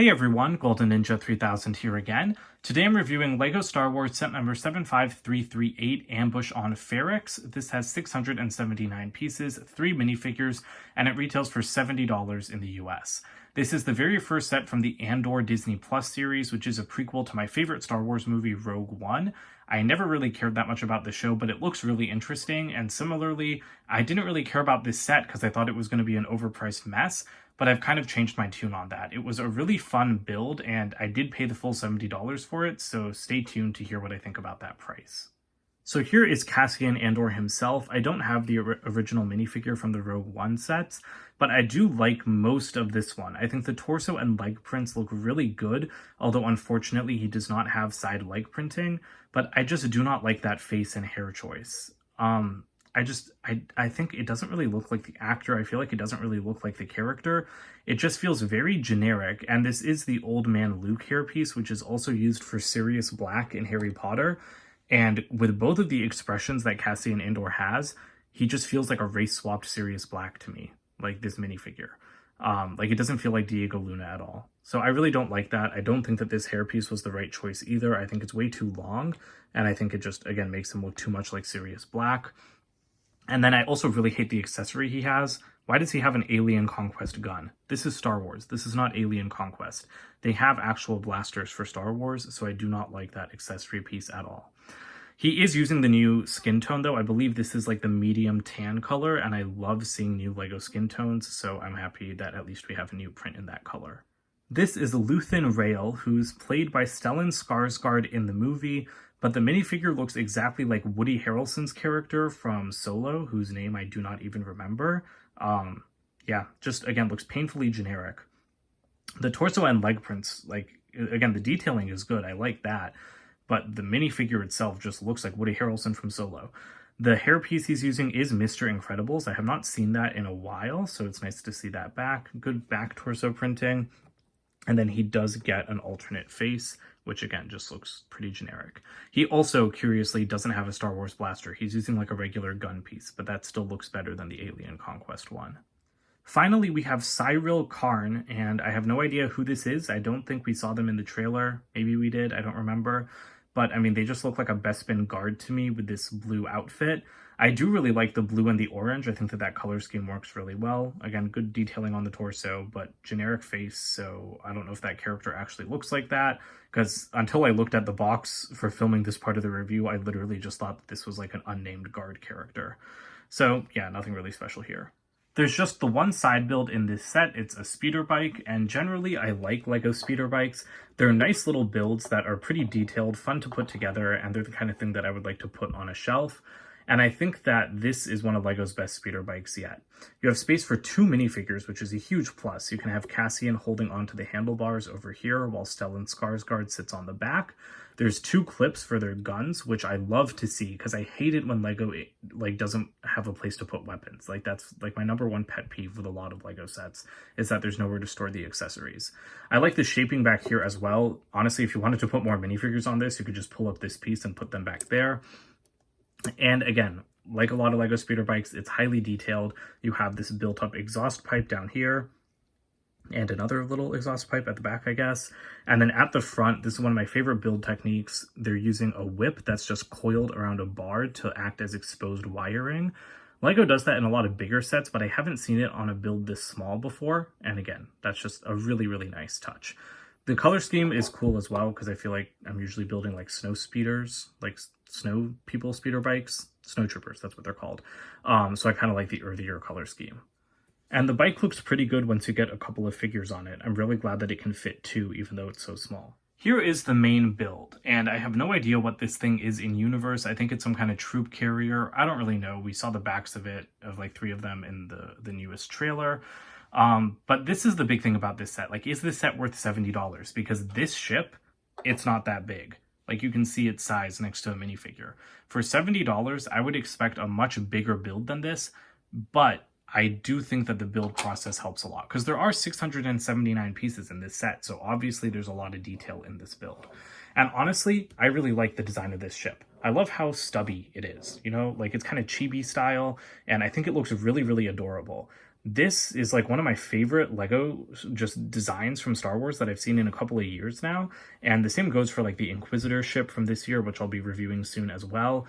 Hey everyone, Golden Ninja 3000 here again. Today I'm reviewing LEGO Star Wars set number 75338 Ambush on Ferrix. This has 679 pieces, 3 minifigures, and it retails for $70 in the US. This is the very first set from the Andor Disney Plus series, which is a prequel to my favorite Star Wars movie, Rogue One. I never really cared that much about the show, but it looks really interesting, and similarly, I didn't really care about this set because I thought it was going to be an overpriced mess, but I've kind of changed my tune on that. It was a really fun build, and I did pay the full $70 for it, so stay tuned to hear what I think about that price. So here is Cassian Andor himself. I don't have the original minifigure from the Rogue One sets, but I do like most of this one. I think the torso and leg prints look really good, although unfortunately he does not have side leg printing, but I just do not like that face and hair choice. I think it doesn't really look like the actor. I feel like it doesn't really look like the character. It just feels very generic, and this is the Old Man Luke hairpiece, which is also used for Sirius Black in Harry Potter. And with both of the expressions that Cassian Andor has, he just feels like a race-swapped Sirius Black to me, like this minifigure. Like, it doesn't feel like Diego Luna at all. So I really don't like that. I don't think that this hairpiece was the right choice either. I think it's way too long, and I think it just, again, makes him look too much like Sirius Black. And then I also really hate the accessory he has. Why does he have an Alien Conquest gun? This is Star Wars. This is not Alien Conquest. They have actual blasters for Star Wars, so I do not like that accessory piece at all. He is using the new skin tone, though. I believe this is like the medium tan color, and I love seeing new LEGO skin tones, so I'm happy that at least we have a new print in that color. This is Luthen Rael, who's played by Stellan Skarsgård in the movie, but the minifigure looks exactly like Woody Harrelson's character from Solo, whose name I do not even remember. Yeah, just, again, looks painfully generic. The torso and leg prints, like, again, the detailing is good. I like that. But the minifigure itself just looks like Woody Harrelson from Solo. The hairpiece he's using is Mr. Incredibles. I have not seen that in a while, so it's nice to see that back. Good back torso printing. And then he does get an alternate face, which again just looks pretty generic. He also, curiously, doesn't have a Star Wars blaster. He's using like a regular gun piece, but that still looks better than the Alien Conquest one. Finally, we have Cyril Karn, and I have no idea who this is. I don't think we saw them in the trailer. Maybe we did, I don't remember. But, I mean, they just look like a Bespin guard to me with this blue outfit. I do really like the blue and the orange. I think that that color scheme works really well. Again, good detailing on the torso, but generic face, so I don't know if that character actually looks like that, because until I looked at the box for filming this part of the review, I literally just thought that this was like an unnamed guard character. So, yeah, nothing really special here. There's just the one side build in this set. It's a speeder bike, and generally I like LEGO speeder bikes. They're nice little builds that are pretty detailed, fun to put together, and they're the kind of thing that I would like to put on a shelf. And I think that this is one of LEGO's best speeder bikes yet. You have space for 2 minifigures, which is a huge plus. You can have Cassian holding onto the handlebars over here while Stellan Skarsgård sits on the back. There's 2 clips for their guns, which I love to see because I hate it when LEGO doesn't have a place to put weapons. Like, that's like my #1 pet peeve with a lot of LEGO sets, is that there's nowhere to store the accessories. I like the shaping back here as well. Honestly, if you wanted to put more minifigures on this, you could just pull up this piece and put them back there. And again, like a lot of LEGO speeder bikes, it's highly detailed. You have this built-up exhaust pipe down here, and another little exhaust pipe at the back, I guess. And then at the front, this is one of my favorite build techniques. They're using a whip that's just coiled around a bar to act as exposed wiring. LEGO does that in a lot of bigger sets, but I haven't seen it on a build this small before. And again, that's just a really, really nice touch. The color scheme is cool as well, because I feel like I'm usually building like snow speeders, like snow people speeder bikes, snow troopers, that's what they're called. So I kind of like the earthier color scheme. And the bike looks pretty good once you get a couple of figures on it. I'm really glad that it can fit 2, even though it's so small. Here is the main build, and I have no idea what this thing is in universe. I think it's some kind of troop carrier. I don't really know. We saw the backs of it, of like 3 of them in the newest trailer. But this is the big thing about this set. Like, is this set worth $70? Because this ship, it's not that big. Like, you can see its size next to a minifigure. For $70, I would expect a much bigger build than this, but I do think that the build process helps a lot, because there are 679 pieces in this set, so obviously there's a lot of detail in this build. And honestly, I really like the design of this ship. I love how stubby it is, you know, like it's kind of chibi style, and I think it looks really, really adorable. This is like one of my favorite Lego just designs from Star Wars that I've seen in a couple of years now. And the same goes for like the Inquisitor ship from this year, which I'll be reviewing soon as well.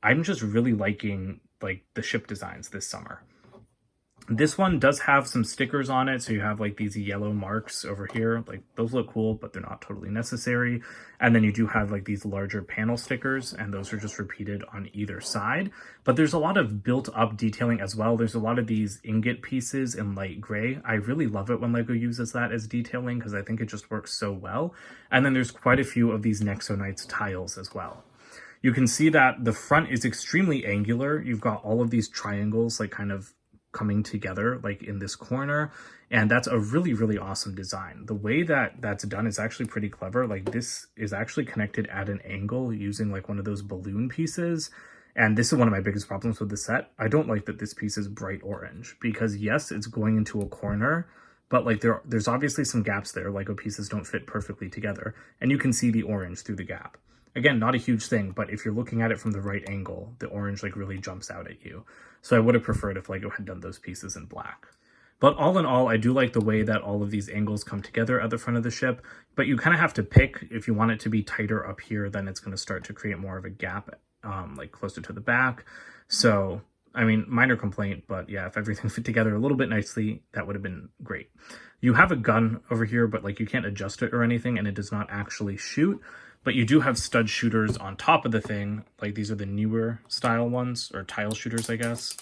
I'm just really liking like the ship designs this summer. This one does have some stickers on it, so you have like these yellow marks over here. Like those look cool, but they're not totally necessary. And then you do have like these larger panel stickers, and those are just repeated on either side. But there's a lot of built-up detailing as well. There's a lot of these ingot pieces in light gray. I really love it when Lego uses that as detailing because I think it just works so well. And then there's quite a few of these Nexo tiles as well. You can see that the front is extremely angular. You've got all of these triangles like kind of coming together like in this corner, and that's a really, really awesome design. The way that that's done is actually pretty clever. Like this is actually connected at an angle using like one of those balloon pieces, and this is one of my biggest problems with the set. I don't like that this piece is bright orange because yes, it's going into a corner, but like there's obviously some gaps there. Lego pieces don't fit perfectly together, and you can see the orange through the gap. Again, not a huge thing, but if you're looking at it from the right angle, the orange like really jumps out at you. So I would have preferred if Lego had done those pieces in black. But all in all, I do like the way that all of these angles come together at the front of the ship, but you kind of have to pick. If you want it to be tighter up here, then it's going to start to create more of a gap, like closer to the back. So, I mean, minor complaint, but yeah, if everything fit together a little bit nicely, that would have been great. You have a gun over here, but like you can't adjust it or anything, and it does not actually shoot. But you do have stud shooters on top of the thing. Like these are the newer style ones, or tile shooters, I guess.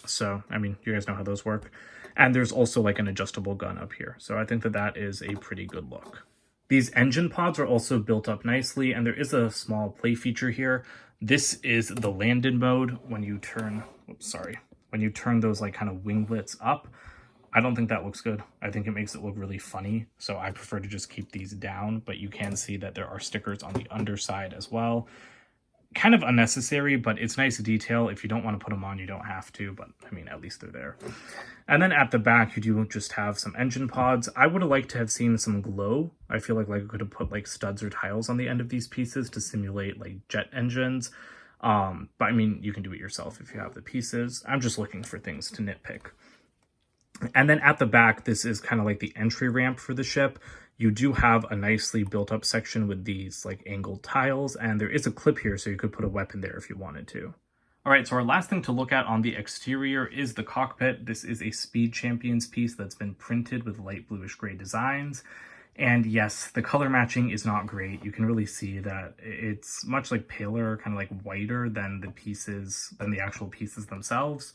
So, I mean, you guys know how those work. And there's also like an adjustable gun up here. So I think that that is a pretty good look. These engine pods are also built up nicely, and there is a small play feature here. This is the land-in mode when you turn, when you turn those like kind of winglets up. I don't think that looks good. I think it makes it look really funny. So I prefer to just keep these down, but you can see that there are stickers on the underside as well. Kind of unnecessary, but it's nice detail. If you don't want to put them on, you don't have to, but I mean, at least they're there. And then at the back, you do just have some engine pods. I would have liked to have seen some glow. I feel like Lego could have put like studs or tiles on the end of these pieces to simulate like jet engines. But I mean, you can do it yourself if you have the pieces. I'm just looking for things to nitpick. And then at the back, this is kind of like the entry ramp for the ship. You do have a nicely built up section with these like angled tiles, and there is a clip here so you could put a weapon there if you wanted to. All right, so our last thing to look at on the exterior is the cockpit. This is a Speed Champions piece that's been printed with light bluish gray designs. And yes, the color matching is not great. You can really see that it's much like paler, kind of like whiter than the actual pieces themselves.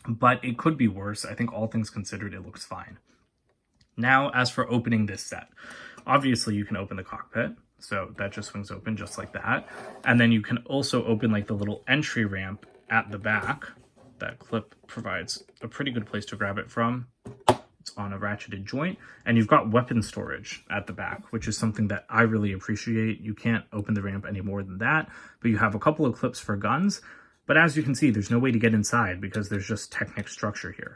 But it could be worse. I think all things considered, it looks fine. Now, as for opening this set, obviously you can open the cockpit. So that just swings open just like that. And then you can also open like the little entry ramp at the back. That clip provides a pretty good place to grab it from. It's on a ratcheted joint. And you've got weapon storage at the back, which is something that I really appreciate. You can't open the ramp any more than that, but you have a couple of clips for guns. But as you can see, there's no way to get inside because there's just Technic structure here.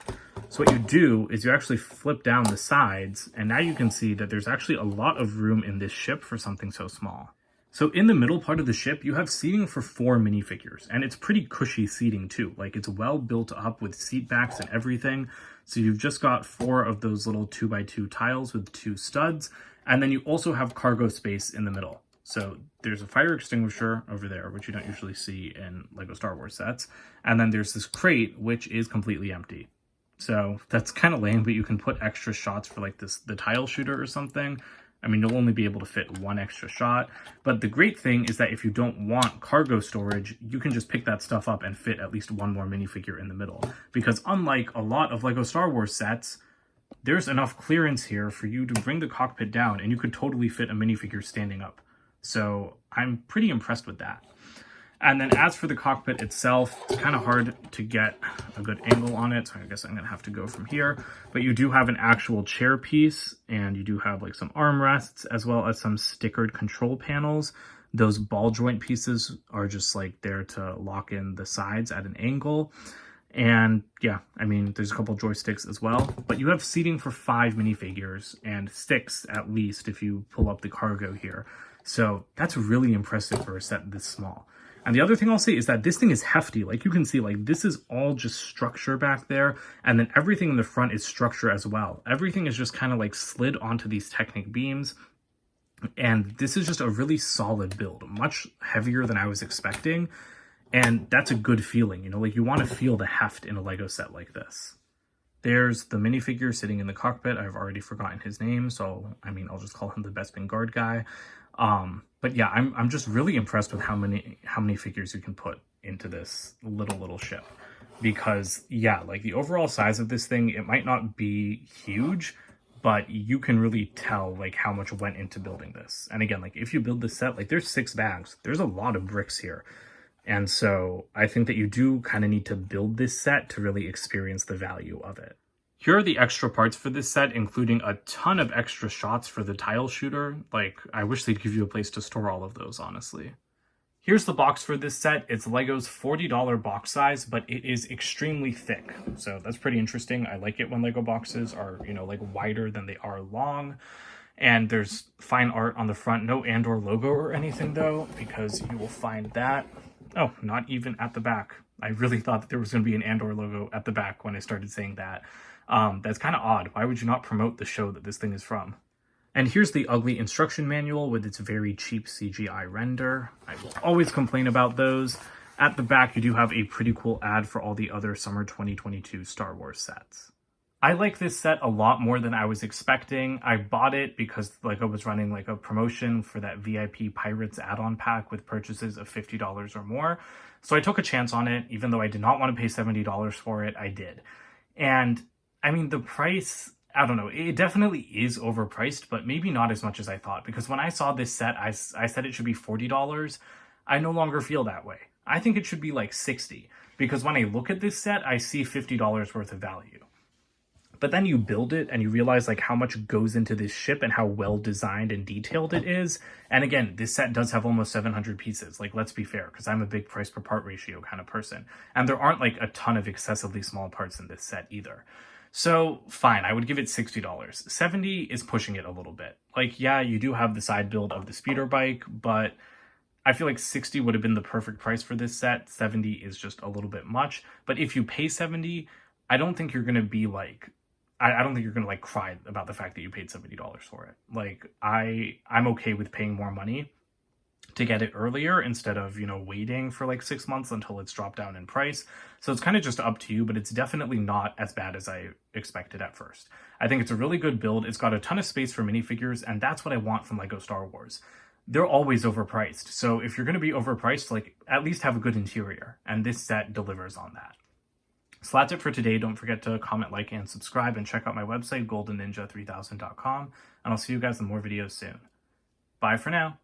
So what you do is you actually flip down the sides, and now you can see that there's actually a lot of room in this ship for something so small. So in the middle part of the ship, you have seating for 4 minifigures, and it's pretty cushy seating too. Like it's well built up with seat backs and everything. So you've just got 4 of those little 2x2 tiles with 2 studs, and then you also have cargo space in the middle. So there's a fire extinguisher over there, which you don't usually see in Lego Star Wars sets. And then there's this crate, which is completely empty. So that's kind of lame, but you can put extra shots for like the tile shooter or something. I mean, you'll only be able to fit 1 extra shot. But the great thing is that if you don't want cargo storage, you can just pick that stuff up and fit at least 1 more minifigure in the middle. Because unlike a lot of Lego Star Wars sets, there's enough clearance here for you to bring the cockpit down, and you could totally fit a minifigure standing up. So I'm pretty impressed with that. And then as for the cockpit itself, it's kind of hard to get a good angle on it, so I guess I'm going to have to go from here. But you do have an actual chair piece, and you do have like some armrests, as well as some stickered control panels. Those ball joint pieces are just like there to lock in the sides at an angle. And yeah, I mean, there's a couple joysticks as well, but you have seating for 5 minifigures and 6 at least if you pull up the cargo here. So that's really impressive for a set this small. And the other thing I'll say is that this thing is hefty. Like you can see, like this is all just structure back there. And then everything in the front is structure as well. Everything is just kind of like slid onto these Technic beams. And this is just a really solid build, much heavier than I was expecting. And that's a good feeling, you know, like you want to feel the heft in a Lego set like this. There's the minifigure sitting in the cockpit. I've already forgotten his name, so I mean, I'll just call him the Bespin guard guy. But yeah, I'm just really impressed with how many figures you can put into this little ship. Because yeah, like the overall size of this thing, it might not be huge, but you can really tell like how much went into building this. And again, like if you build this set, like there's 6 bags, there's a lot of bricks here. And so I think that you do kind of need to build this set to really experience the value of it. Here are the extra parts for this set, including a ton of extra shots for the tile shooter. Like, I wish they'd give you a place to store all of those, honestly. Here's the box for this set. It's Lego's $40 box size, but it is extremely thick. So that's pretty interesting. I like it when Lego boxes are, you know, like wider than they are long. And there's fine art on the front. No Andor logo or anything though, because you will find that. Oh, not even at the back. I really thought that there was going to be an Andor logo at the back when I started saying that. That's kind of odd. Why would you not promote the show that this thing is from? And here's the ugly instruction manual with its very cheap CGI render. I will always complain about those. At the back, you do have a pretty cool ad for all the other summer 2022 Star Wars sets. I like this set a lot more than I was expecting. I bought it because Lego was running like a promotion for that VIP Pirates add-on pack with purchases of $50 or more. So I took a chance on it. Even though I did not want to pay $70 for it, I did. And I mean, the price, I don't know, it definitely is overpriced, but maybe not as much as I thought. Because when I saw this set, I said it should be $40. I no longer feel that way. I think it should be like $60. Because when I look at this set, I see $50 worth of value. But then you build it and you realize like how much goes into this ship and how well designed and detailed it is. And again, this set does have almost 700 pieces. Like, let's be fair, because I'm a big price per part ratio kind of person. And there aren't like a ton of excessively small parts in this set either. So fine, I would give it $60. $70 is pushing it a little bit. Like, yeah, you do have the side build of the speeder bike, but I feel like $60 would have been the perfect price for this set. $70 is just a little bit much. But if you pay $70, I don't think you're going to be like, I don't think you're going to like cry about the fact that you paid $70 for it. Like, I'm okay with paying more money to get it earlier instead of, you know, waiting for like 6 months until it's dropped down in price. So it's kind of just up to you, but it's definitely not as bad as I expected at first. I think it's a really good build. It's got a ton of space for minifigures, and that's what I want from Lego Star Wars. They're always overpriced. So if you're going to be overpriced, like, at least have a good interior, and this set delivers on that. So that's it for today. Don't forget to comment, like, and subscribe, and check out my website, goldenninja3000.com, and I'll see you guys in more videos soon. Bye for now.